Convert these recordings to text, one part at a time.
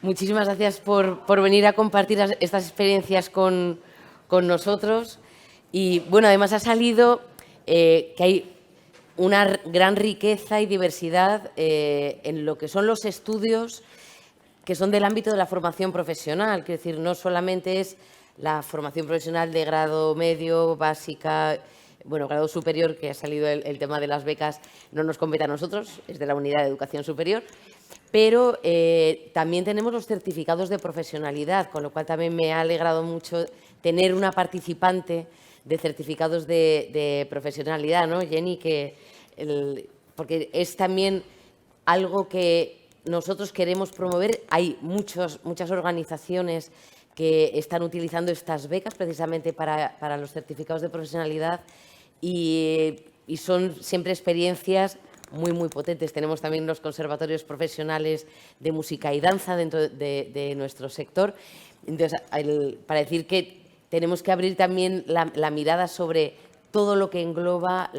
Muchísimas gracias por venir a compartir estas experiencias con nosotros. Y bueno, además ha salido que hay una gran riqueza y diversidad en lo que son los estudios que son del ámbito de la formación profesional. Quiero decir, no solamente es la formación profesional de grado medio, básica, bueno, grado superior, que ha salido el tema de las becas, no nos compete a nosotros, es de la Unidad de Educación Superior, pero también tenemos los certificados de profesionalidad, con lo cual también me ha alegrado mucho tener una participante de certificados de profesionalidad, ¿no, Jenny? Porque es también algo que nosotros queremos promover. Hay muchas organizaciones que están utilizando estas becas precisamente para los certificados de profesionalidad y son siempre experiencias muy potentes. Tenemos también los conservatorios profesionales de música y danza dentro de nuestro sector. Entonces, para decir que tenemos que abrir también la mirada sobre todo lo que engloba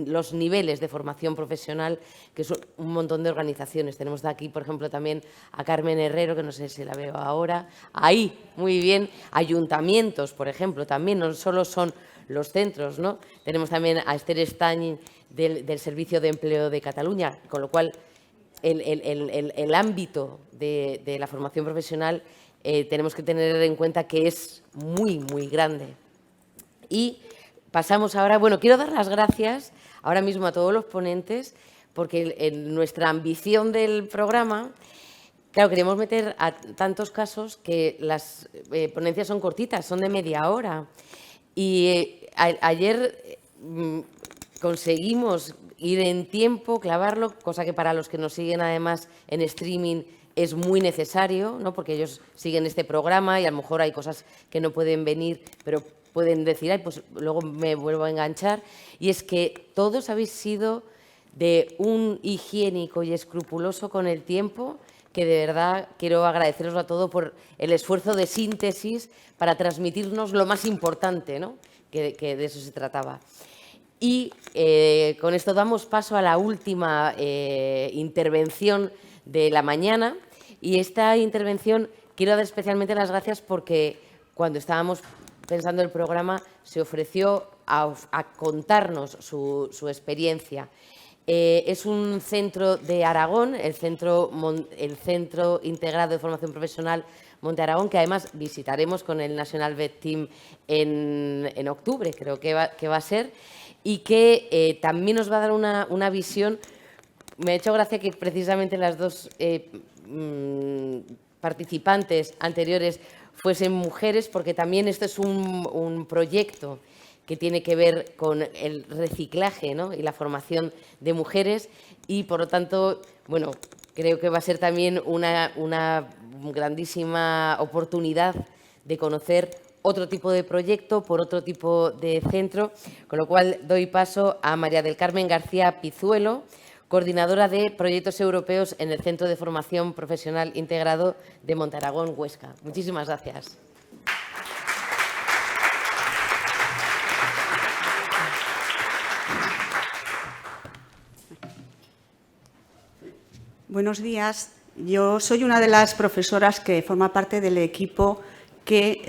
los niveles de formación profesional, que son un montón de organizaciones. Tenemos de aquí, por ejemplo, también a Carmen Herrero, que no sé si la veo ahora. Ahí, muy bien. Ayuntamientos, por ejemplo, también, no solo son los centros, ¿no? Tenemos también a Esther Estany del Servicio de Empleo de Cataluña, con lo cual el ámbito de la formación profesional tenemos que tener en cuenta que es muy grande. Y pasamos ahora, bueno, quiero dar las gracias ahora mismo a todos los ponentes, porque en nuestra ambición del programa, claro, queremos meter a tantos casos que las ponencias son cortitas, son de media hora. Y ayer conseguimos ir en tiempo, clavarlo, cosa que para los que nos siguen además en streaming es muy necesario, ¿no? Porque ellos siguen este programa y a lo mejor hay cosas que no pueden venir, pero pueden decir, ay, pues luego me vuelvo a enganchar. Y es que todos habéis sido de un higiénico y escrupuloso con el tiempo, que de verdad quiero agradeceros a todos por el esfuerzo de síntesis para transmitirnos lo más importante, ¿no? Que de eso se trataba. Y con esto damos paso a la última intervención de la mañana. Y esta intervención quiero dar especialmente las gracias porque cuando estábamos pensando el programa se ofreció a contarnos su experiencia. Es un centro de Aragón, el Centro Integrado de Formación Profesional Monte Aragón, que además visitaremos con el National Vet Team en octubre, creo que va a ser, y que también nos va a dar una visión. Me ha hecho gracia que precisamente las dos participantes anteriores fuesen mujeres, porque también esto es un proyecto que tiene que ver con el reciclaje, ¿no? Y la formación de mujeres y, por lo tanto, bueno, creo que va a ser también una grandísima oportunidad de conocer otro tipo de proyecto por otro tipo de centro, con lo cual doy paso a María del Carmen García Pizuelo, coordinadora de proyectos europeos en el Centro de Formación Profesional Integrado de Monte Aragón, Huesca. Muchísimas gracias. Buenos días. Yo soy una de las profesoras que forma parte del equipo que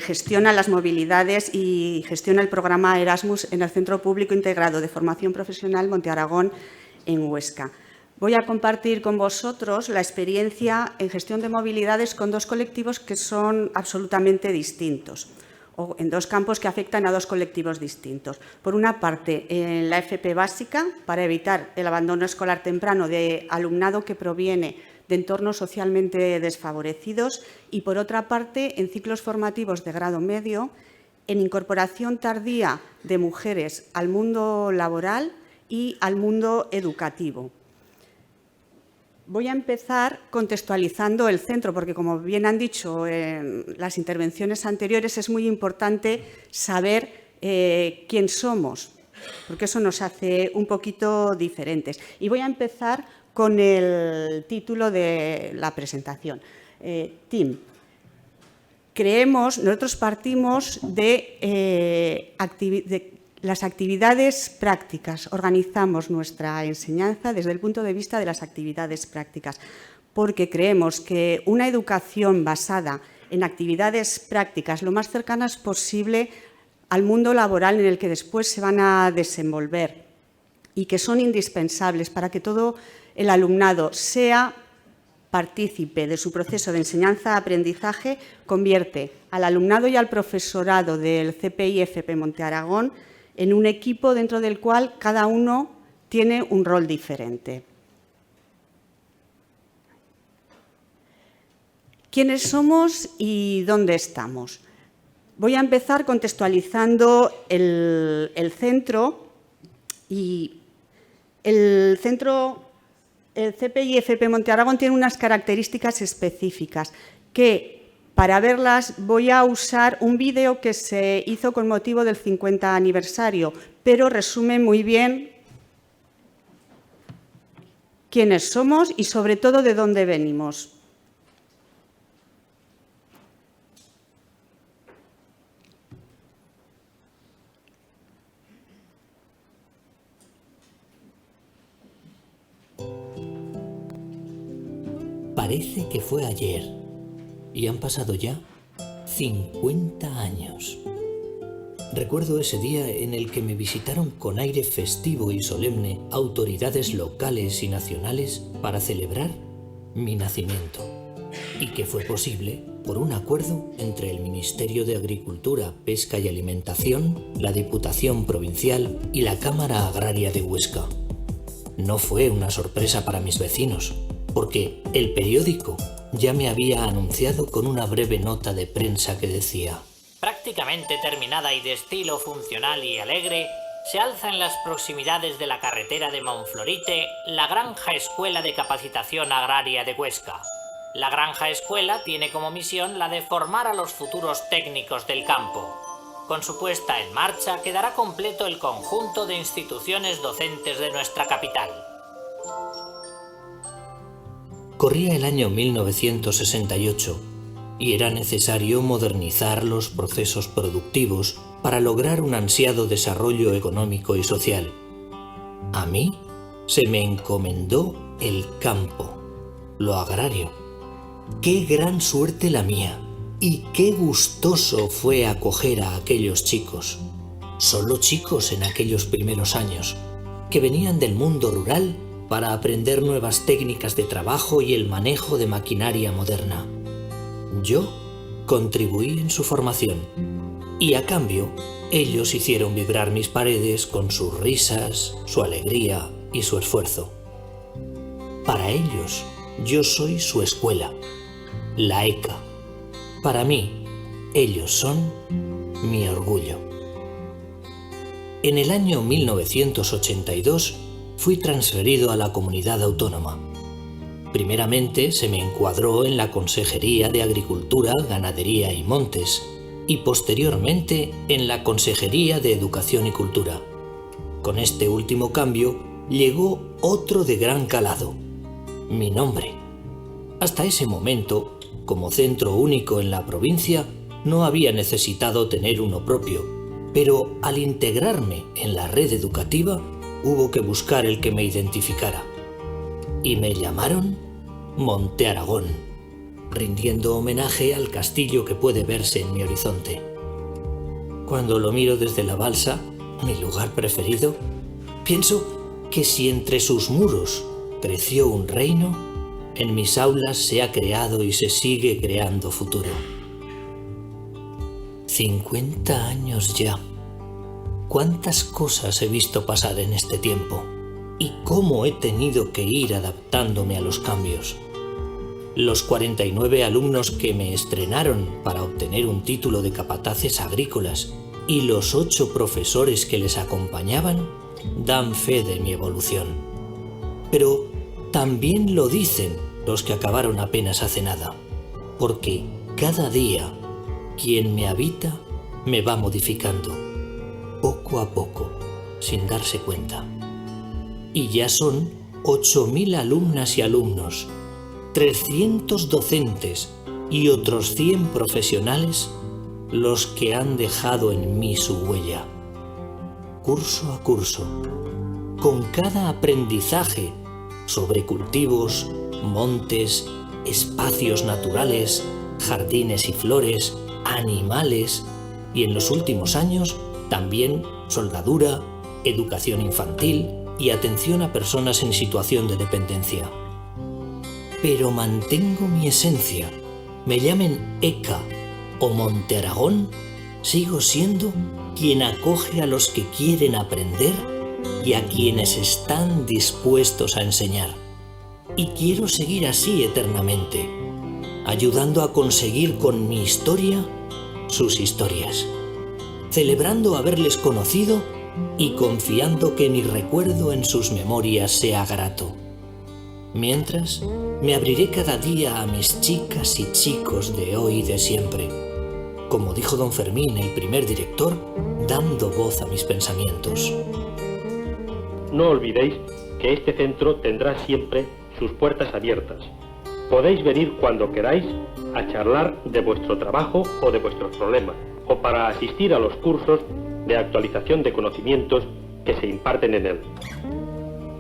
gestiona las movilidades y gestiona el programa Erasmus en el Centro Público Integrado de Formación Profesional Monte Aragón en Huesca. Voy a compartir con vosotros la experiencia en gestión de movilidades con dos colectivos que son absolutamente distintos, o en dos campos que afectan a dos colectivos distintos. Por una parte, en la FP básica, para evitar el abandono escolar temprano de alumnado que proviene de entornos socialmente desfavorecidos, y por otra parte, en ciclos formativos de grado medio, en incorporación tardía de mujeres al mundo laboral y al mundo educativo. Voy a empezar contextualizando el centro, porque, como bien han dicho en las intervenciones anteriores, es muy importante saber quién somos, porque eso nos hace un poquito diferentes. Y voy a empezar con el título de la presentación. TEAM. Nosotros partimos de las actividades prácticas. Organizamos nuestra enseñanza desde el punto de vista de las actividades prácticas. porque creemos que una educación basada en actividades prácticas lo más cercanas posible al mundo laboral en el que después se van a desenvolver y que son indispensables para que todo el alumnado sea partícipe de su proceso de enseñanza-aprendizaje, convierte al alumnado y al profesorado del CPI FP Monte Aragón en un equipo dentro del cual cada uno tiene un rol diferente. ¿Quiénes somos y dónde estamos? Voy a empezar contextualizando el centro. Y el CPI FP Monte Aragón tiene unas características específicas que, para verlas, voy a usar un vídeo que se hizo con motivo del 50 aniversario, pero resume muy bien quiénes somos y, sobre todo, de dónde venimos. Parece que fue ayer y han pasado ya 50 años. Recuerdo ese día en el que me visitaron con aire festivo y solemne autoridades locales y nacionales para celebrar mi nacimiento, y que fue posible por un acuerdo entre el Ministerio de Agricultura, Pesca y Alimentación, la Diputación Provincial y la Cámara Agraria de Huesca. No fue una sorpresa para mis vecinos, porque el periódico ya me había anunciado con una breve nota de prensa que decía: prácticamente terminada y de estilo funcional y alegre, se alza en las proximidades de la carretera de Monflorite la Granja Escuela de Capacitación Agraria de Huesca. La Granja Escuela tiene como misión la de formar a los futuros técnicos del campo. Con su puesta en marcha quedará completo el conjunto de instituciones docentes de nuestra capital. Corría el año 1968 y era necesario modernizar los procesos productivos para lograr un ansiado desarrollo económico y social. A mí se me encomendó el campo, lo agrario. ¡Qué gran suerte la mía! Y qué gustoso fue acoger a aquellos chicos, solo chicos en aquellos primeros años, que venían del mundo rural para aprender nuevas técnicas de trabajo y el manejo de maquinaria moderna. Yo contribuí en su formación y, a cambio, ellos hicieron vibrar mis paredes con sus risas, su alegría y su esfuerzo. Para ellos, yo soy su escuela, la ECA. Para mí, ellos son mi orgullo. En el año 1982 fui transferido a la comunidad autónoma. Primeramente se me encuadró en la Consejería de Agricultura, Ganadería y Montes y posteriormente en la Consejería de Educación y Cultura. Con este último cambio llegó otro de gran calado: mi nombre. Hasta ese momento, como centro único en la provincia, no había necesitado tener uno propio, pero al integrarme en la red educativa hubo que buscar el que me identificara. Y me llamaron Monte Aragón, rindiendo homenaje al castillo que puede verse en mi horizonte. Cuando lo miro desde la balsa, mi lugar preferido, pienso que si entre sus muros creció un reino, en mis aulas se ha creado y se sigue creando futuro. 50 años ya. ¿Cuántas cosas he visto pasar en este tiempo? ¿Y cómo he tenido que ir adaptándome a los cambios? Los 49 alumnos que me estrenaron para obtener un título de capataces agrícolas y los 8 profesores que les acompañaban dan fe de mi evolución. Pero también lo dicen los que acabaron apenas hace nada, porque cada día quien me habita me va modificando, poco a poco, sin darse cuenta. Y ya son 8.000 alumnas y alumnos, 300 docentes y otros 100 profesionales los que han dejado en mí su huella. Curso a curso, con cada aprendizaje, sobre cultivos, montes, espacios naturales, jardines y flores, animales y en los últimos años también soldadura, educación infantil y atención a personas en situación de dependencia. Pero mantengo mi esencia. Me llamen ECA o Monte Aragón, sigo siendo quien acoge a los que quieren aprender y a quienes están dispuestos a enseñar. Y quiero seguir así eternamente, ayudando a conseguir con mi historia sus historias, celebrando haberles conocido y confiando que mi recuerdo en sus memorias sea grato. Mientras, me abriré cada día a mis chicas y chicos de hoy y de siempre, como dijo don Fermín, el primer director, dando voz a mis pensamientos. No olvidéis que este centro tendrá siempre sus puertas abiertas. Podéis venir cuando queráis a charlar de vuestro trabajo o de vuestros problemas, o para asistir a los cursos de actualización de conocimientos que se imparten en él.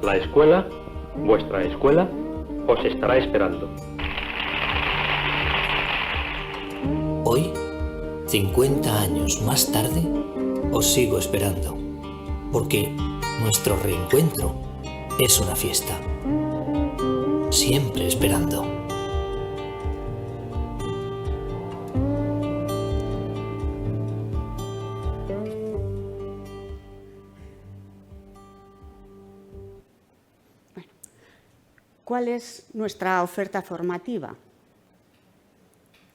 La escuela, vuestra escuela, os estará esperando. Hoy, 50 años más tarde, os sigo esperando, porque nuestro reencuentro es una fiesta. Siempre esperando. ¿Cuál es nuestra oferta formativa?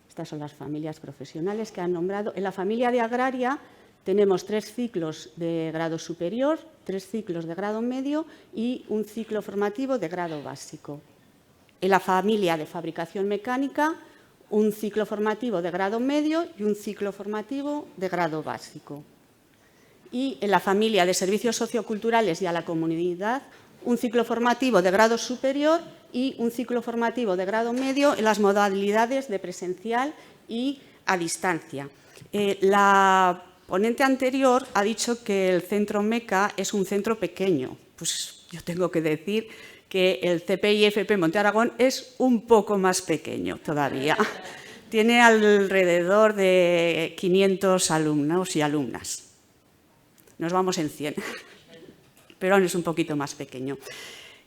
Estas son las familias profesionales que han nombrado. En la familia de agraria tenemos 3 ciclos de grado superior, 3 ciclos de grado medio y un ciclo formativo de grado básico. En la familia de fabricación mecánica, un ciclo formativo de grado medio y un ciclo formativo de grado básico. Y en la familia de servicios socioculturales y a la comunidad, un ciclo formativo de grado superior y un ciclo formativo de grado medio en las modalidades de presencial y a distancia. La ponente anterior ha dicho que el centro MECA es un centro pequeño. Pues yo tengo que decir que el CPIFP Monte Aragón es un poco más pequeño todavía. Tiene alrededor de 500 alumnos y alumnas. Nos vamos en 100. Pero es un poquito más pequeño.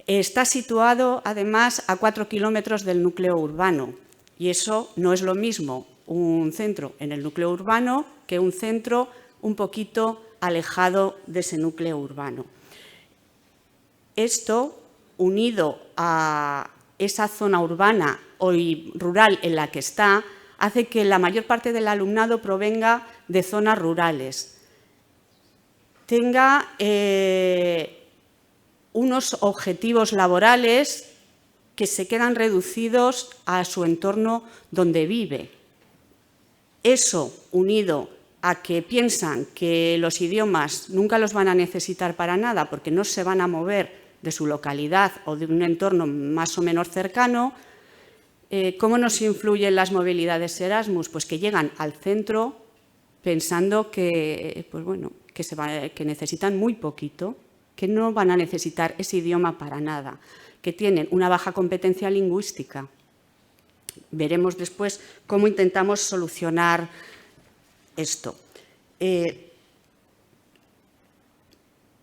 Está situado, además, a 4 kilómetros del núcleo urbano. Y eso no es lo mismo un centro en el núcleo urbano que un centro un poquito alejado de ese núcleo urbano. Esto, unido a esa zona urbana o rural en la que está, hace que la mayor parte del alumnado provenga de zonas rurales. Tenga unos objetivos laborales que se quedan reducidos a su entorno donde vive. Eso, unido a que piensan que los idiomas nunca los van a necesitar para nada porque no se van a mover de su localidad o de un entorno más o menos cercano, ¿cómo nos influyen las movilidades Erasmus? Pues que llegan al centro pensando que, pues bueno, que necesitan muy poquito, que no van a necesitar ese idioma para nada, que tienen una baja competencia lingüística. Veremos después cómo intentamos solucionar esto.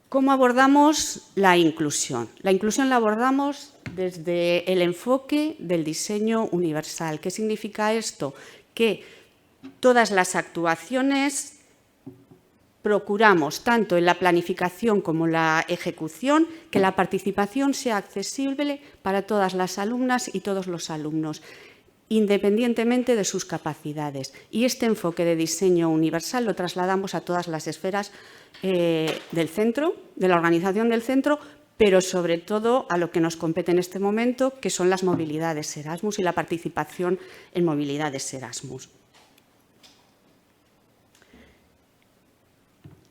¿Cómo abordamos la inclusión? La inclusión la abordamos desde el enfoque del diseño universal. ¿Qué significa esto? Que todas las actuaciones procuramos, tanto en la planificación como en la ejecución, que la participación sea accesible para todas las alumnas y todos los alumnos, independientemente de sus capacidades. Y este enfoque de diseño universal lo trasladamos a todas las esferas del centro, de la organización del centro, pero sobre todo a lo que nos compete en este momento, que son las movilidades Erasmus y la participación en movilidades Erasmus.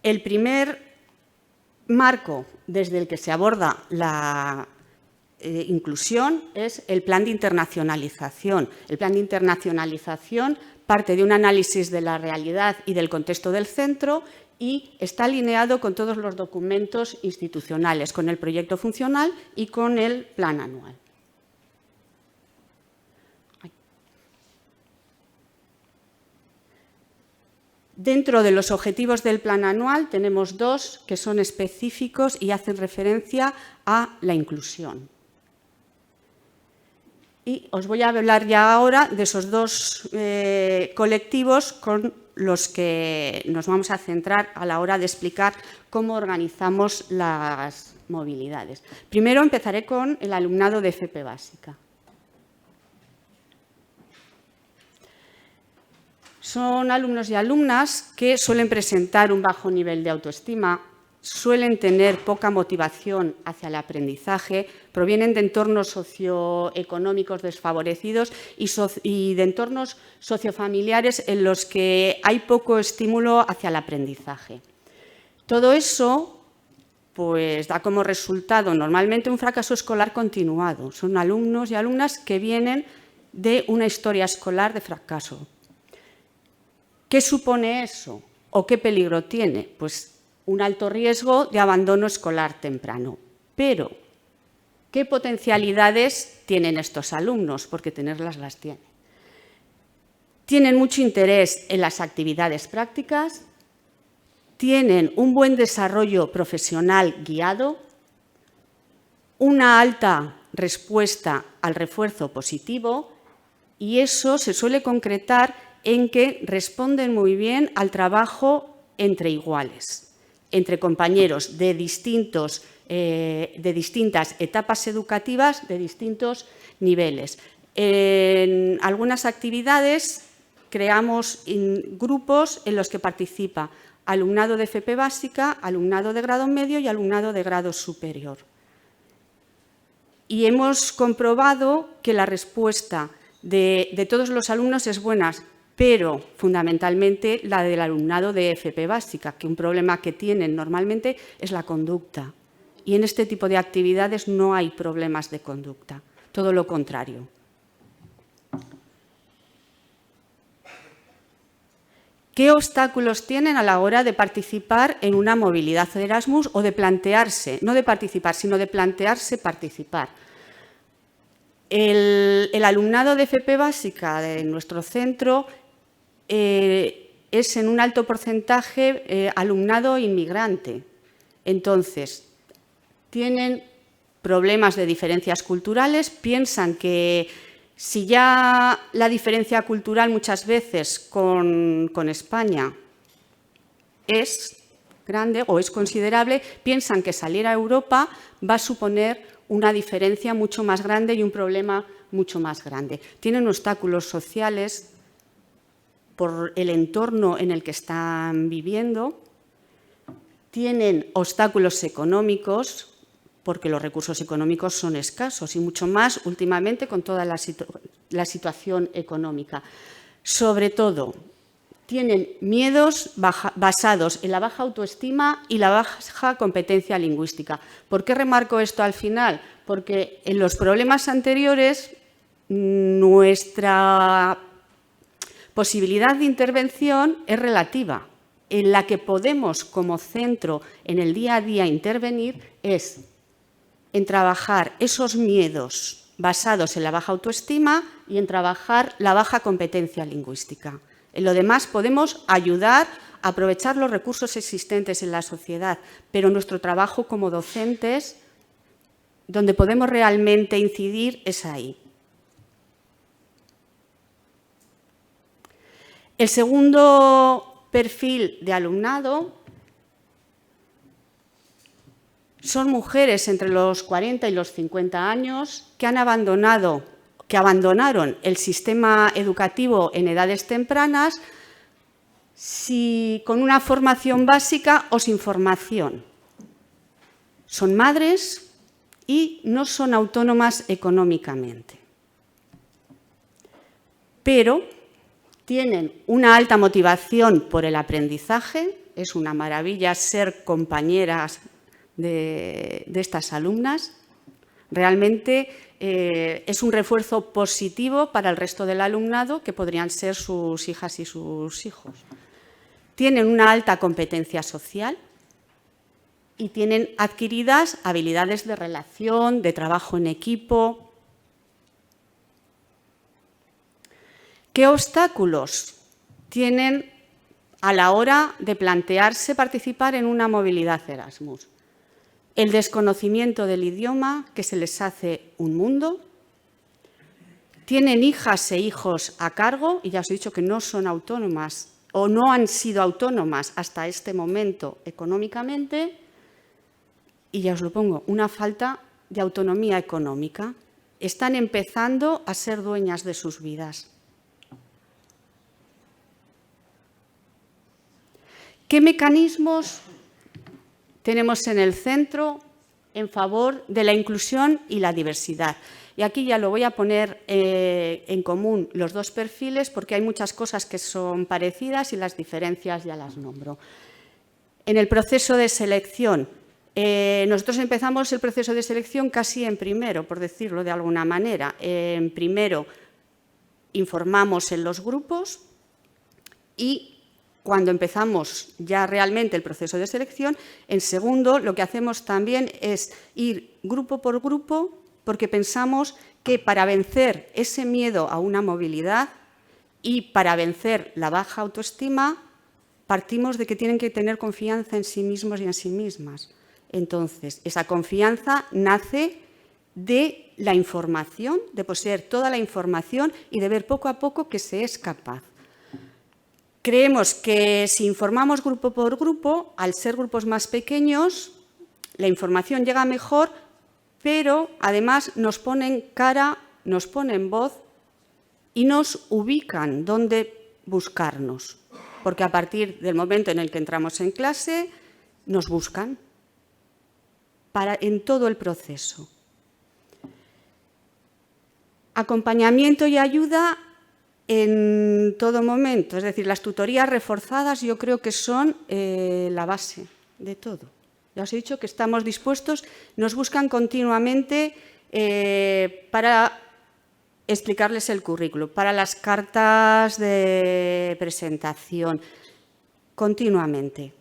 El primer marco desde el que se aborda la inclusión es el plan de internacionalización. El plan de internacionalización parte de un análisis de la realidad y del contexto del centro y está alineado con todos los documentos institucionales, con el proyecto funcional y con el plan anual. Dentro de los objetivos del plan anual tenemos dos que son específicos y hacen referencia a la inclusión. Y os voy a hablar ya ahora de esos dos colectivos con los que nos vamos a centrar a la hora de explicar cómo organizamos las movilidades. Primero empezaré con el alumnado de FP Básica. Son alumnos y alumnas que suelen presentar un bajo nivel de autoestima, suelen tener poca motivación hacia el aprendizaje, provienen de entornos socioeconómicos desfavorecidos y de entornos sociofamiliares en los que hay poco estímulo hacia el aprendizaje. Todo eso pues, da como resultado normalmente un fracaso escolar continuado. Son alumnos y alumnas que vienen de una historia escolar de fracaso. ¿Qué supone eso o qué peligro tiene? Pues un alto riesgo de abandono escolar temprano. Pero, ¿qué potencialidades tienen estos alumnos? Porque tenerlas las tienen. Tienen mucho interés en las actividades prácticas, tienen un buen desarrollo profesional guiado, una alta respuesta al refuerzo positivo y eso se suele concretar en que responden muy bien al trabajo entre iguales, entre compañeros de distintas etapas educativas, de distintos niveles. En algunas actividades creamos grupos en los que participa alumnado de FP Básica, alumnado de grado medio y alumnado de grado superior. Y hemos comprobado que la respuesta de todos los alumnos es buena, pero fundamentalmente la del alumnado de FP Básica, que un problema que tienen normalmente es la conducta. Y en este tipo de actividades no hay problemas de conducta, todo lo contrario. ¿Qué obstáculos tienen a la hora de participar en una movilidad de Erasmus o de plantearse, no de participar, sino de plantearse participar? El alumnado de FP Básica de nuestro centro es en un alto porcentaje alumnado inmigrante. Entonces, tienen problemas de diferencias culturales, piensan que si ya la diferencia cultural muchas veces con España es grande o es considerable, piensan que salir a Europa va a suponer una diferencia mucho más grande y un problema mucho más grande. Tienen obstáculos sociales por el entorno en el que están viviendo, tienen obstáculos económicos porque los recursos económicos son escasos y mucho más últimamente con toda la situación económica. Sobre todo, tienen miedos basados en la baja autoestima y la baja competencia lingüística. ¿Por qué remarco esto al final? Porque en los problemas anteriores nuestra posibilidad de intervención es relativa. En la que podemos como centro en el día a día intervenir es en trabajar esos miedos basados en la baja autoestima y en trabajar la baja competencia lingüística. En lo demás podemos ayudar a aprovechar los recursos existentes en la sociedad, pero nuestro trabajo como docentes, donde podemos realmente incidir, es ahí. El segundo perfil de alumnado son mujeres entre los 40 y los 50 años que abandonaron el sistema educativo en edades tempranas con una formación básica o sin formación. Son madres y no son autónomas económicamente. Pero tienen una alta motivación por el aprendizaje, es una maravilla ser compañeras de estas alumnas. Realmente es un refuerzo positivo para el resto del alumnado que podrían ser sus hijas y sus hijos. tienen una alta competencia social y tienen adquiridas habilidades de relación, de trabajo en equipo. ¿Qué obstáculos tienen a la hora de plantearse participar en una movilidad Erasmus? El desconocimiento del idioma, que se les hace un mundo. Tienen hijas e hijos a cargo, y ya os he dicho que no son autónomas o no han sido autónomas hasta este momento económicamente, y ya os lo pongo, una falta de autonomía económica. Están empezando a ser dueñas de sus vidas. ¿Qué mecanismos tenemos en el centro en favor de la inclusión y la diversidad? Y aquí ya lo voy a poner en común los dos perfiles, porque hay muchas cosas que son parecidas y las diferencias ya las nombro. En el proceso de selección, nosotros empezamos el proceso de selección casi en primero, por decirlo de alguna manera. En primero informamos en los grupos y cuando empezamos ya realmente el proceso de selección, en segundo lo que hacemos también es ir grupo por grupo, porque pensamos que para vencer ese miedo a una movilidad y para vencer la baja autoestima, partimos de que tienen que tener confianza en sí mismos y en sí mismas. Entonces, esa confianza nace de la información, de poseer toda la información y de ver poco a poco que se es capaz. Creemos que si informamos grupo por grupo, al ser grupos más pequeños, la información llega mejor, pero además nos ponen cara, nos ponen voz y nos ubican dónde buscarnos. Porque a partir del momento en el que entramos en clase, nos buscan en todo el proceso. Acompañamiento y ayuda en todo momento, es decir, las tutorías reforzadas yo creo que son la base de todo. Ya os he dicho que estamos dispuestos, nos buscan continuamente para explicarles el currículo, para las cartas de presentación, continuamente.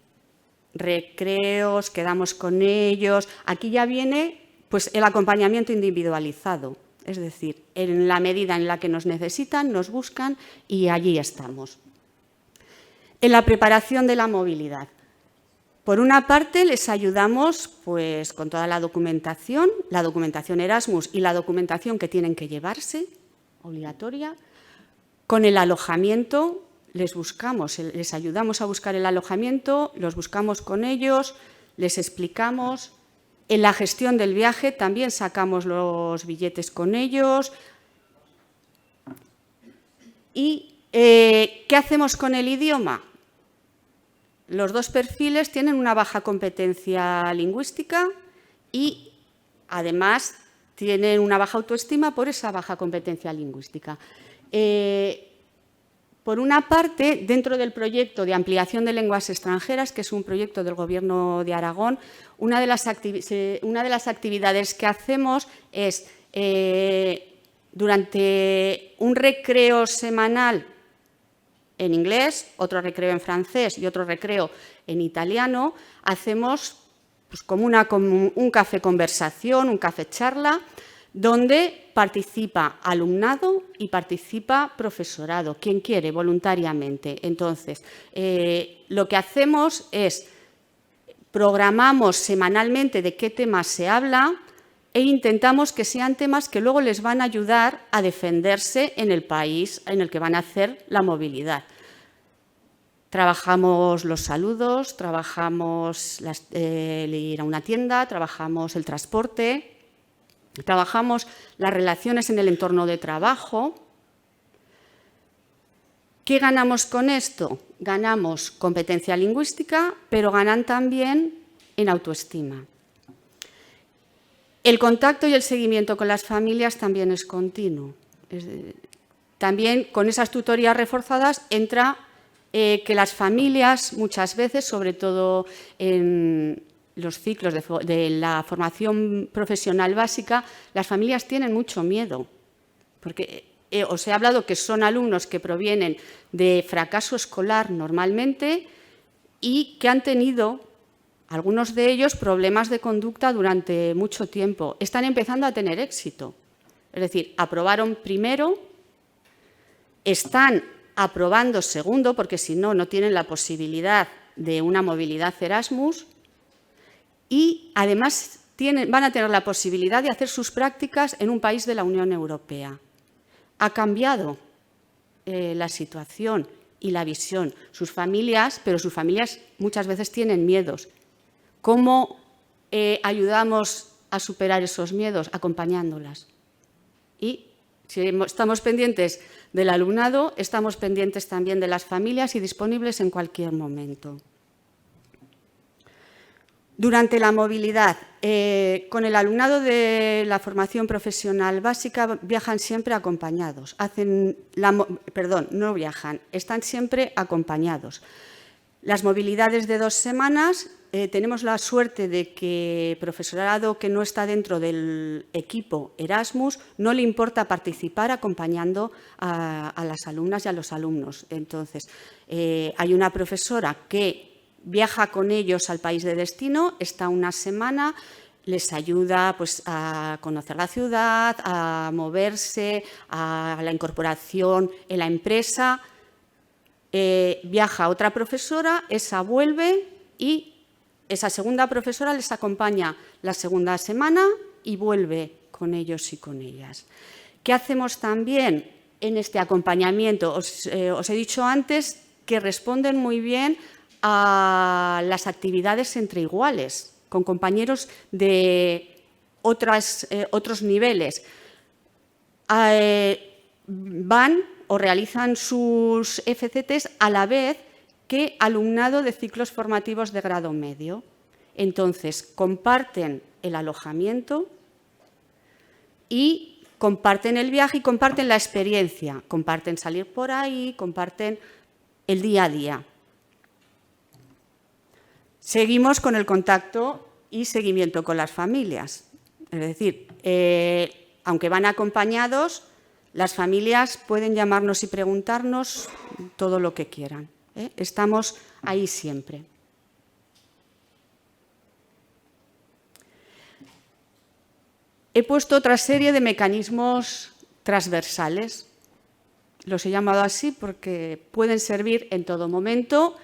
Recreos, quedamos con ellos. Aquí ya viene pues, el acompañamiento individualizado. Es decir, en la medida en la que nos necesitan, nos buscan y allí estamos. En la preparación de la movilidad. Por una parte, les ayudamos pues, con toda la documentación Erasmus y la documentación que tienen que llevarse, obligatoria. Con el alojamiento, les ayudamos a buscar el alojamiento, los buscamos con ellos, les explicamos. En la gestión del viaje también sacamos los billetes con ellos. ¿Y qué hacemos con el idioma? Los dos perfiles tienen una baja competencia lingüística y, además, tienen una baja autoestima por esa baja competencia lingüística. Por una parte, dentro del proyecto de ampliación de lenguas extranjeras, que es un proyecto del Gobierno de Aragón, una de las actividades que hacemos es, durante un recreo semanal en inglés, otro recreo en francés y otro recreo en italiano, hacemos pues, como un café conversación, un café charla, donde participa alumnado y participa profesorado, quien quiere, voluntariamente. Entonces, lo que hacemos es, programamos semanalmente de qué temas se habla e intentamos que sean temas que luego les van a ayudar a defenderse en el país en el que van a hacer la movilidad. Trabajamos los saludos, trabajamos el ir a una tienda, trabajamos el transporte, trabajamos las relaciones en el entorno de trabajo. ¿Qué ganamos con esto? Ganamos competencia lingüística, pero ganan también en autoestima. El contacto y el seguimiento con las familias también es continuo. También con esas tutorías reforzadas entra que las familias muchas veces, sobre todo en los ciclos de la formación profesional básica, las familias tienen mucho miedo, porque os he hablado que son alumnos que provienen de fracaso escolar normalmente y que han tenido, algunos de ellos, problemas de conducta durante mucho tiempo. Están empezando a tener éxito. Es decir, aprobaron primero, están aprobando segundo, porque si no, no tienen la posibilidad de una movilidad Erasmus, y además van a tener la posibilidad de hacer sus prácticas en un país de la Unión Europea. Ha cambiado la situación y la visión. Sus familias, pero sus familias muchas veces tienen miedos. ¿Cómo ayudamos a superar esos miedos? Acompañándolas. Y si estamos pendientes del alumnado, estamos pendientes también de las familias y disponibles en cualquier momento. Durante la movilidad, con el alumnado de la formación profesional básica viajan siempre acompañados. No viajan, están siempre acompañados. Las movilidades de 2 semanas, tenemos la suerte de que profesorado que no está dentro del equipo Erasmus no le importa participar acompañando a las alumnas y a los alumnos. Entonces, hay una profesora que viaja con ellos al país de destino, está una semana, les ayuda pues, a conocer la ciudad, a moverse, a la incorporación en la empresa. Viaja otra profesora, esa vuelve y esa segunda profesora les acompaña la segunda semana y vuelve con ellos y con ellas. ¿Qué hacemos también en este acompañamiento? Os he dicho antes que responden muy bien a las actividades entre iguales, con compañeros de otros niveles. Van o realizan sus FCTs a la vez que alumnado de ciclos formativos de grado medio. Entonces, comparten el alojamiento y comparten el viaje y comparten la experiencia, comparten salir por ahí, comparten el día a día. Seguimos con el contacto y seguimiento con las familias. Es decir, aunque van acompañados, las familias pueden llamarnos y preguntarnos todo lo que quieran. Estamos ahí siempre. He puesto otra serie de mecanismos transversales. Los he llamado así porque pueden servir en todo momento.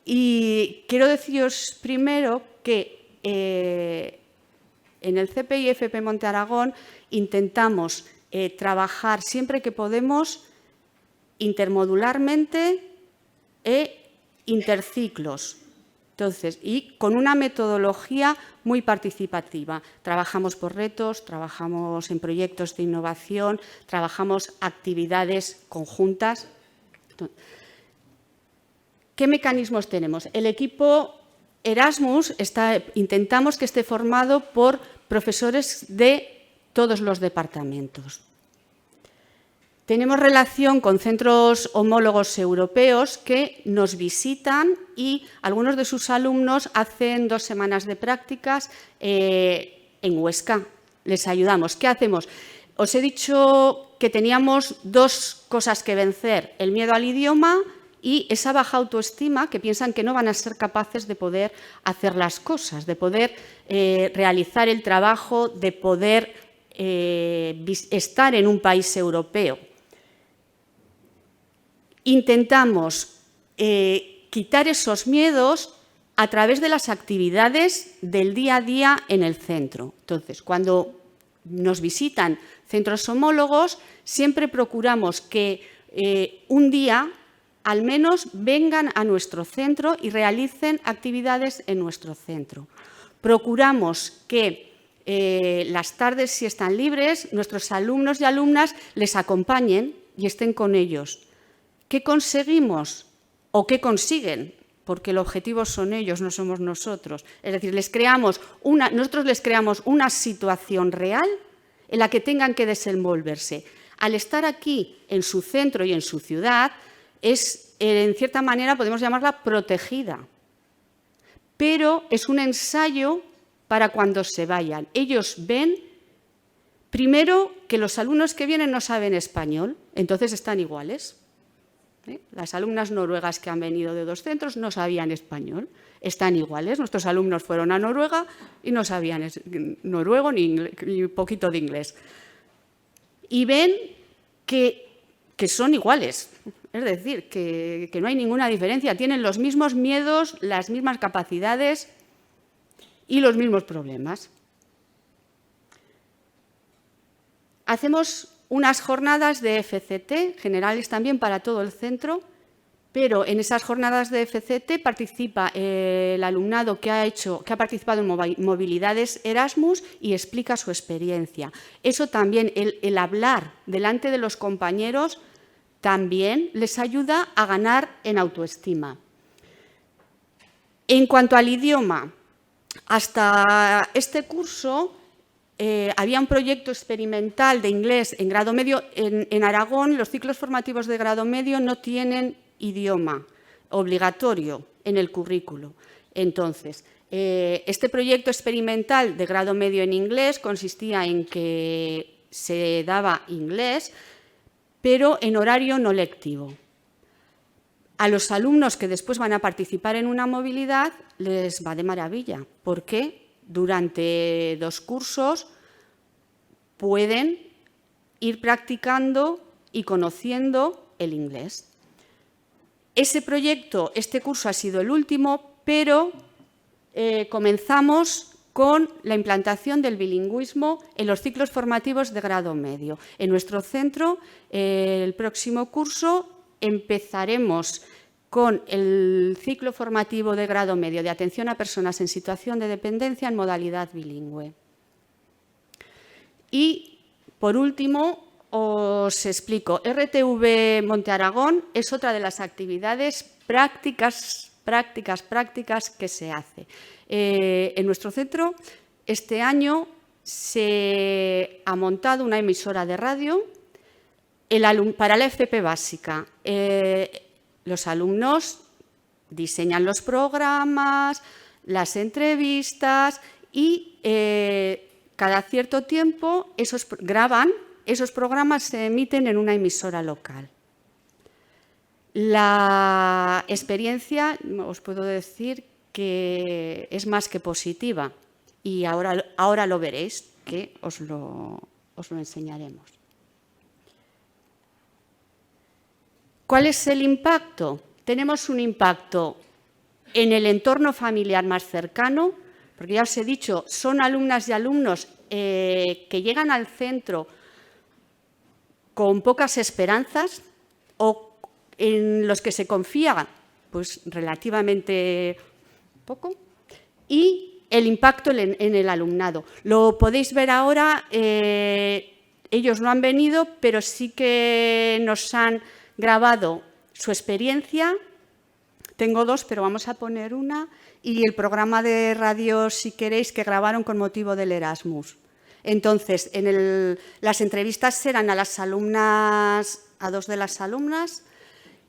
Y quiero deciros primero que en el CPI FP Monte Aragón intentamos trabajar siempre que podemos intermodularmente e interciclos. Entonces, y con una metodología muy participativa. Trabajamos por retos, trabajamos en proyectos de innovación, trabajamos actividades conjuntas. ¿Qué mecanismos tenemos? El equipo Erasmus intentamos que esté formado por profesores de todos los departamentos. Tenemos relación con centros homólogos europeos que nos visitan y algunos de sus alumnos hacen 2 semanas de prácticas en Huesca. Les ayudamos. ¿Qué hacemos? Os he dicho que teníamos 2 cosas que vencer, el miedo al idioma y esa baja autoestima que piensan que no van a ser capaces de poder hacer las cosas, de poder realizar el trabajo, de poder estar en un país europeo. Intentamos quitar esos miedos a través de las actividades del día a día en el centro. Entonces, cuando nos visitan centros homólogos, siempre procuramos que un día al menos vengan a nuestro centro y realicen actividades en nuestro centro. Procuramos que las tardes, si están libres, nuestros alumnos y alumnas les acompañen y estén con ellos. ¿Qué conseguimos o qué consiguen? Porque el objetivo son ellos, no somos nosotros. Es decir, nosotros les creamos una situación real en la que tengan que desenvolverse. Al estar aquí, en su centro y en su ciudad, es, en cierta manera, podemos llamarla protegida. Pero es un ensayo para cuando se vayan. Ellos ven, primero, que los alumnos que vienen no saben español, entonces están iguales. Las alumnas noruegas que han venido de 2 centros no sabían español. Están iguales. Nuestros alumnos fueron a Noruega y no sabían noruego ni poquito de inglés. Y ven que son iguales. Es decir, que no hay ninguna diferencia. Tienen los mismos miedos, las mismas capacidades y los mismos problemas. Hacemos unas jornadas de FCT, generales también para todo el centro, pero en esas jornadas de FCT participa el alumnado que ha participado en movilidades Erasmus y explica su experiencia. Eso también, el hablar delante de los compañeros, también les ayuda a ganar en autoestima. En cuanto al idioma, hasta este curso había un proyecto experimental de inglés en grado medio. En Aragón, los ciclos formativos de grado medio no tienen idioma obligatorio en el currículo. Entonces, este proyecto experimental de grado medio en inglés consistía en que se daba inglés, pero en horario no lectivo. A los alumnos que después van a participar en una movilidad les va de maravilla, porque durante 2 cursos pueden ir practicando y conociendo el inglés. Ese proyecto, este curso ha sido el último, pero comenzamos con la implantación del bilingüismo en los ciclos formativos de grado medio. En nuestro centro, el próximo curso, empezaremos con el ciclo formativo de grado medio de atención a personas en situación de dependencia en modalidad bilingüe. Y, por último, os explico. RTV Monte Aragón es otra de las actividades prácticas que se hace. En nuestro centro, este año se ha montado una emisora de radio para la FP básica. Los alumnos diseñan los programas, las entrevistas y cada cierto tiempo graban esos programas, se emiten en una emisora local. La experiencia, os puedo decir que es más que positiva y ahora lo veréis, que os lo enseñaremos. ¿Cuál es el impacto? Tenemos un impacto en el entorno familiar más cercano, porque ya os he dicho, son alumnas y alumnos que llegan al centro con pocas esperanzas o en los que se confía pues relativamente poco, y el impacto en el alumnado. Lo podéis ver ahora, ellos no han venido, pero sí que nos han grabado su experiencia. Tengo 2, pero vamos a poner una, y el programa de radio, si queréis, que grabaron con motivo del Erasmus. Entonces, las entrevistas serán a las alumnas, a 2 de las alumnas,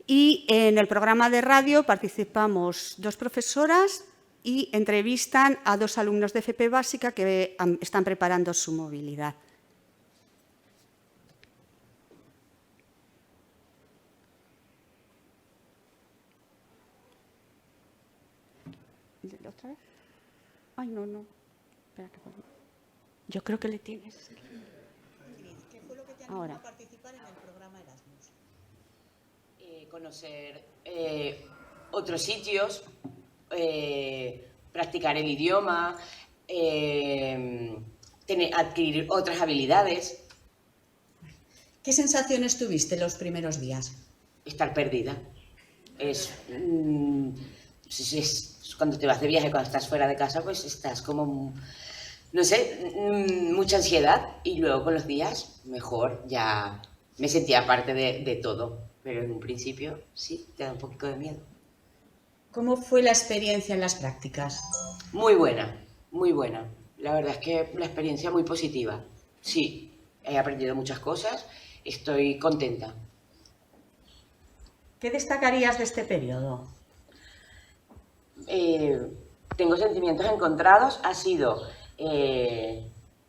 y en el programa de radio participamos 2 profesoras y entrevistan a 2 alumnos de FP básica que están preparando su movilidad. ¿Otra vez? Ay, no. Espera, yo creo que le tienes. ¿Qué fue lo que te animó a participar en el programa Erasmus? Conocer otros sitios, practicar el idioma, adquirir otras habilidades. ¿Qué sensaciones tuviste los primeros días? Estar perdida. Es cuando te vas de viaje, cuando estás fuera de casa, pues estás como, no sé, mucha ansiedad, y luego con los días, mejor, ya me sentía parte de todo, pero en un principio sí, te da un poquito de miedo. ¿Cómo fue la experiencia en las prácticas? Muy buena, muy buena. La verdad es que la experiencia muy positiva. Sí, he aprendido muchas cosas, estoy contenta. ¿Qué destacarías de este periodo? Tengo sentimientos encontrados. Ha sido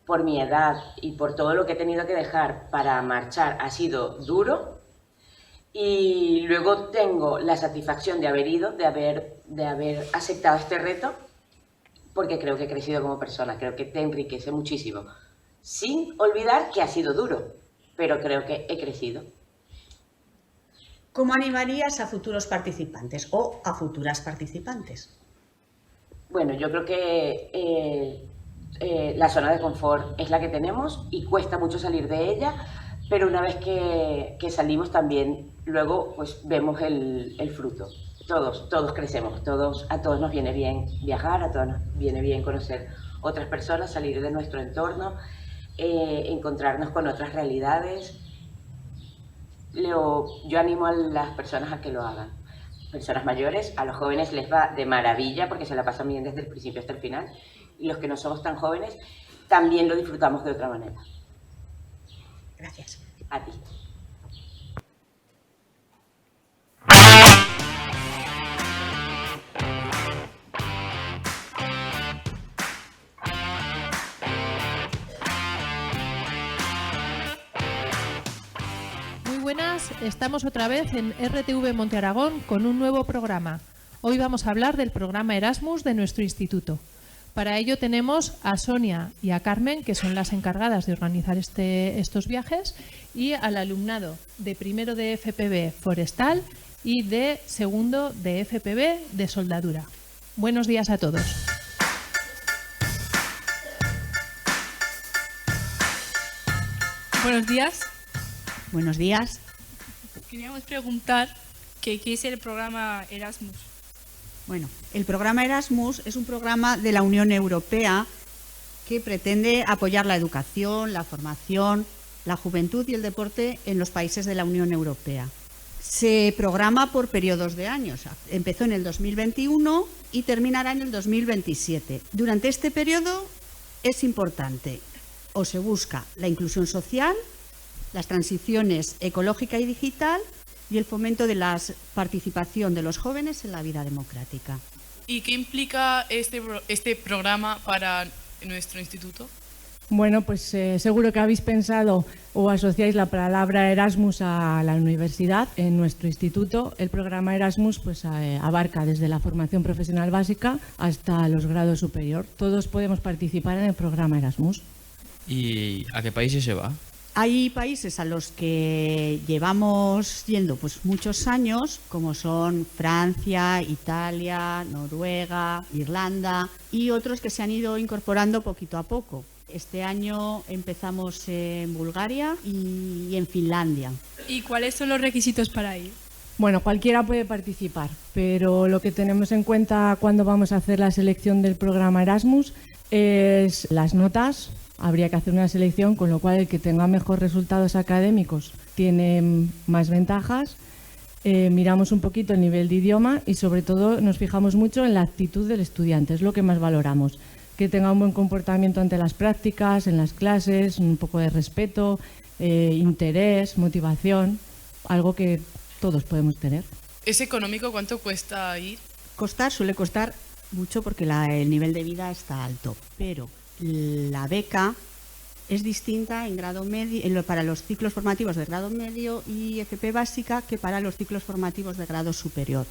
por mi edad y por todo lo que he tenido que dejar para marchar, ha sido duro, Y luego tengo la satisfacción de haber ido, de haber aceptado este reto, porque creo que he crecido como persona, creo que te enriquece muchísimo. Sin olvidar que ha sido duro, pero creo que he crecido. ¿Cómo animarías a futuros participantes o a futuras participantes? Bueno, yo creo que la zona de confort es la que tenemos y cuesta mucho salir de ella, pero una vez que salimos también, luego pues vemos el fruto. Todos crecemos, a todos nos viene bien viajar, a todos nos viene bien conocer otras personas, salir de nuestro entorno, encontrarnos con otras realidades. Yo animo a las personas a que lo hagan. Personas mayores, a los jóvenes les va de maravilla porque se la pasan bien desde el principio hasta el final, y los que no somos tan jóvenes también lo disfrutamos de otra manera. Gracias. A ti. Muy buenas, estamos otra vez en RTV Monte Aragón con un nuevo programa. Hoy vamos a hablar del programa Erasmus de nuestro instituto. Para ello tenemos a Sonia y a Carmen, que son las encargadas de organizar estos viajes, y al alumnado de primero de FPB Forestal y de segundo de FPB de Soldadura. Buenos días a todos. Buenos días. Buenos días. Queríamos preguntar qué es el programa Erasmus. Bueno, el programa Erasmus es un programa de la Unión Europea que pretende apoyar la educación, la formación, la juventud y el deporte en los países de la Unión Europea. Se programa por periodos de años. Empezó en el 2021 y terminará en el 2027. Durante este periodo es importante o se busca la inclusión social, las transiciones ecológica y digital y el fomento de la participación de los jóvenes en la vida democrática. ¿Y qué implica este programa para nuestro instituto? Bueno, pues seguro que habéis pensado o asociáis la palabra Erasmus a la universidad. En nuestro instituto el programa Erasmus pues, abarca desde la formación profesional básica hasta los grados superior. Todos podemos participar en el programa Erasmus. ¿Y a qué países se va? Hay países a los que llevamos yendo pues muchos años, como son Francia, Italia, Noruega, Irlanda, y otros que se han ido incorporando poquito a poco. Este año empezamos en Bulgaria y en Finlandia. ¿Y cuáles son los requisitos para ir? Bueno, cualquiera puede participar, pero lo que tenemos en cuenta cuando vamos a hacer la selección del programa Erasmus es las notas. Habría que hacer una selección, con lo cual el que tenga mejores resultados académicos tiene más ventajas. Miramos un poquito el nivel de idioma y sobre todo nos fijamos mucho en la actitud del estudiante, es lo que más valoramos. Que tenga un buen comportamiento ante las prácticas, en las clases, un poco de respeto, interés, motivación, algo que todos podemos tener. ¿Es económico? ¿Cuánto cuesta ir? Suele costar mucho porque el nivel de vida está alto, pero la beca es distinta en grado medio, para los ciclos formativos de grado medio y FP básica que para los ciclos formativos de grado superior.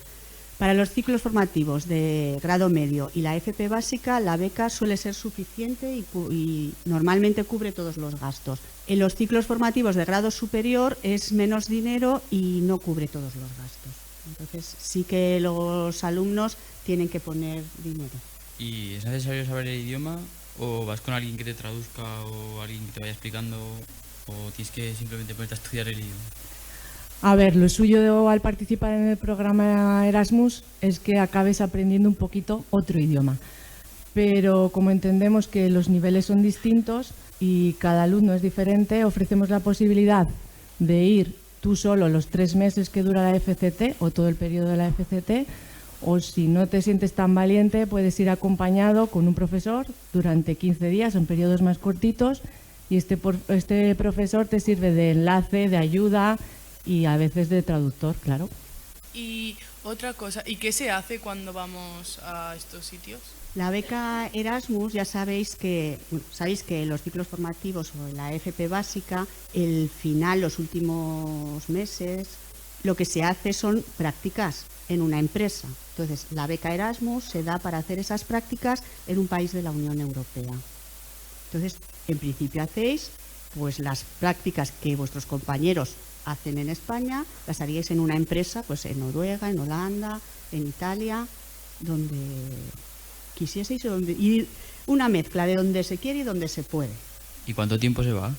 Para los ciclos formativos de grado medio y la FP básica, la beca suele ser suficiente y normalmente cubre todos los gastos. En los ciclos formativos de grado superior es menos dinero y no cubre todos los gastos. Entonces sí que los alumnos tienen que poner dinero. ¿Y es necesario saber el idioma? ¿O vas con alguien que te traduzca o alguien que te vaya explicando? ¿O tienes que simplemente ponerte a estudiar el idioma? A ver, lo suyo al participar en el programa Erasmus es que acabes aprendiendo un poquito otro idioma. Pero como entendemos que los niveles son distintos y cada alumno es diferente, ofrecemos la posibilidad de ir tú solo los 3 meses que dura la FCT o todo el periodo de la FCT, o si no te sientes tan valiente puedes ir acompañado con un profesor durante 15 días en periodos más cortitos y este profesor te sirve de enlace, de ayuda y a veces de traductor, claro. Y otra cosa, ¿y qué se hace cuando vamos a estos sitios? La beca Erasmus, ya sabéis que los ciclos formativos o la FP básica, el final, los últimos meses, lo que se hace son prácticas en una empresa. Entonces, la beca Erasmus se da para hacer esas prácticas en un país de la Unión Europea. Entonces, en principio hacéis pues las prácticas que vuestros compañeros hacen en España, las haríais en una empresa, pues en Noruega, en Holanda, en Italia, donde quisieseis, y una mezcla de donde se quiere y donde se puede. ¿Y cuánto tiempo se va?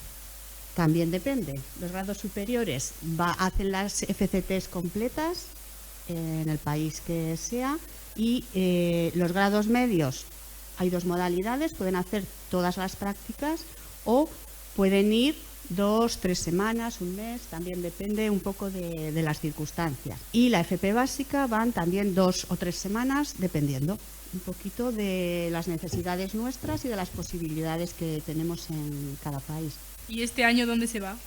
También depende. Los grados superiores hacen las FCTs completas en el país que sea, y los grados medios hay dos modalidades, pueden hacer todas las prácticas o pueden ir 2, 3 semanas, un mes, también depende un poco de las circunstancias. Y la FP básica van también 2 o 3 semanas, dependiendo un poquito de las necesidades nuestras y de las posibilidades que tenemos en cada país. ¿Y este año dónde se va?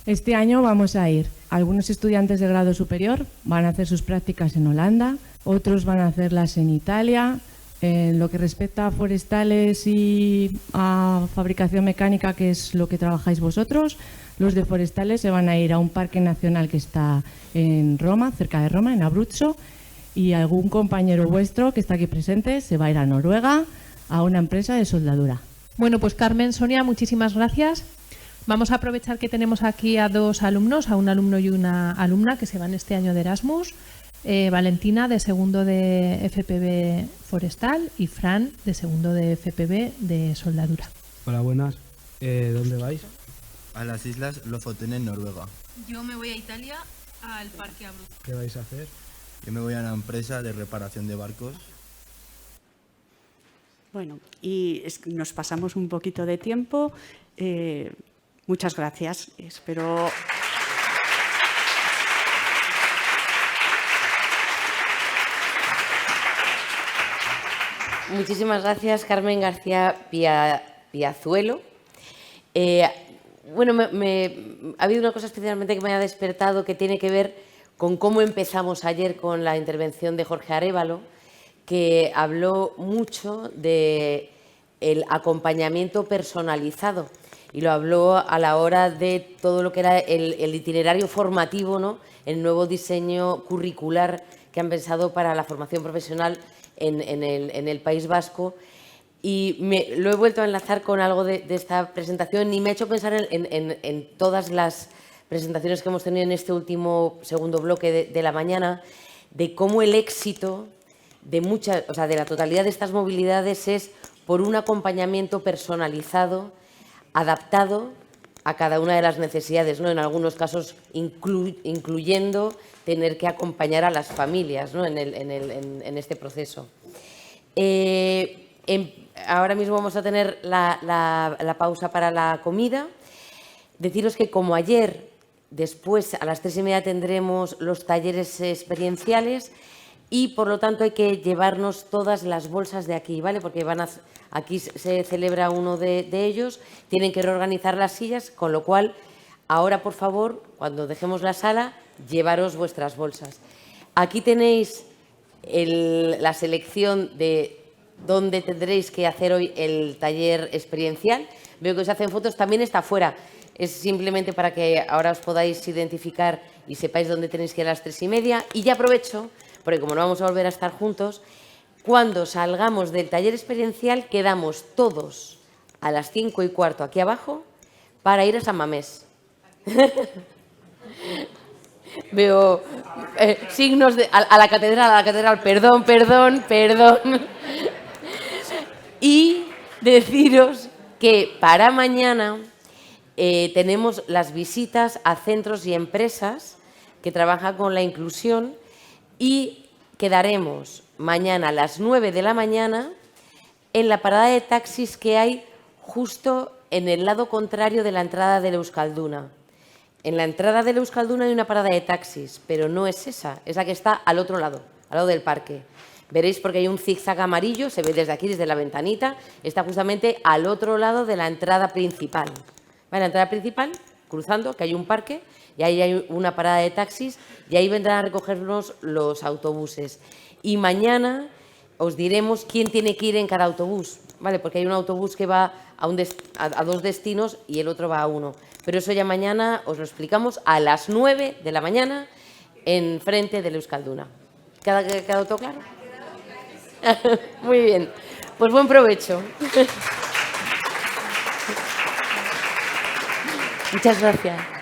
Este año vamos a ir. Algunos estudiantes de grado superior van a hacer sus prácticas en Holanda, otros van a hacerlas en Italia. En lo que respecta a forestales y a fabricación mecánica, que es lo que trabajáis vosotros, los de forestales se van a ir a un parque nacional que está en Roma, cerca de Roma, en Abruzzo, y algún compañero vuestro que está aquí presente se va a ir a Noruega a una empresa de soldadura. Bueno, pues Carmen, Sonia, muchísimas gracias. Vamos a aprovechar que tenemos aquí a dos alumnos, a un alumno y una alumna que se van este año de Erasmus. Valentina, de segundo de FPB Forestal, y Fran, de segundo de FPB de Soldadura. Hola, buenas. ¿Dónde vais? A las islas Lofoten, en Noruega. Yo me voy a Italia, al Parque Abruzzo. ¿Qué vais a hacer? Yo me voy a una empresa de reparación de barcos. Bueno, y nos pasamos un poquito de tiempo. Muchas gracias. Espero... Muchísimas gracias, Carmen García Piazuelo. Bueno, ha habido una cosa especialmente que me ha despertado, que tiene que ver con cómo empezamos ayer con la intervención de Jorge Arévalo, que habló mucho del acompañamiento personalizado, y lo habló a la hora de todo lo que era el itinerario formativo, ¿no?, el nuevo diseño curricular que han pensado para la formación profesional en el País Vasco, y lo he vuelto a enlazar con algo de esta presentación, y me ha hecho pensar en todas las presentaciones que hemos tenido en este último segundo bloque de la mañana, de cómo el éxito de la totalidad de estas movilidades es por un acompañamiento personalizado, adaptado a cada una de las necesidades, ¿no?, en algunos casos incluyendo tener que acompañar a las familias, ¿no?, en este proceso. Ahora mismo vamos a tener la pausa para la comida. Deciros que, como ayer, después a las 3:30 tendremos los talleres experienciales, y por lo tanto hay que llevarnos todas las bolsas de aquí, ¿vale? Porque aquí se celebra uno de ellos, tienen que reorganizar las sillas, con lo cual ahora, por favor, cuando dejemos la sala, llevaros vuestras bolsas. Aquí tenéis la selección de dónde tendréis que hacer hoy el taller experiencial. Veo que os hacen fotos, también está fuera. Es simplemente para que ahora os podáis identificar y sepáis dónde tenéis que ir a las 3:30. Y ya aprovecho, porque como no vamos a volver a estar juntos, cuando salgamos del taller experiencial quedamos todos a las 5:15 aquí abajo para ir a San Mamés. Veo signos a la catedral, perdón. Y deciros que para mañana tenemos las visitas a centros y empresas que trabajan con la inclusión, y quedaremos mañana a las 9 de la mañana en la parada de taxis que hay justo en el lado contrario de la entrada de Euskalduna. En la entrada de Euskalduna hay una parada de taxis, pero no es esa, es la que está al otro lado, al lado del parque. Veréis, porque hay un zigzag amarillo, se ve desde aquí, desde la ventanita, está justamente al otro lado de la entrada principal. ¿Vale? La entrada principal, cruzando, que hay un parque, y ahí hay una parada de taxis, y ahí vendrán a recogernos los autobuses. Y mañana os diremos quién tiene que ir en cada autobús, ¿vale? Porque hay un autobús que va a 2 destinos y el otro va a 1. Pero eso ya mañana os lo explicamos a las 9 de la mañana enfrente del Euskalduna. ¿Quedado todo claro? Muy bien. Pues buen provecho. Muchas gracias.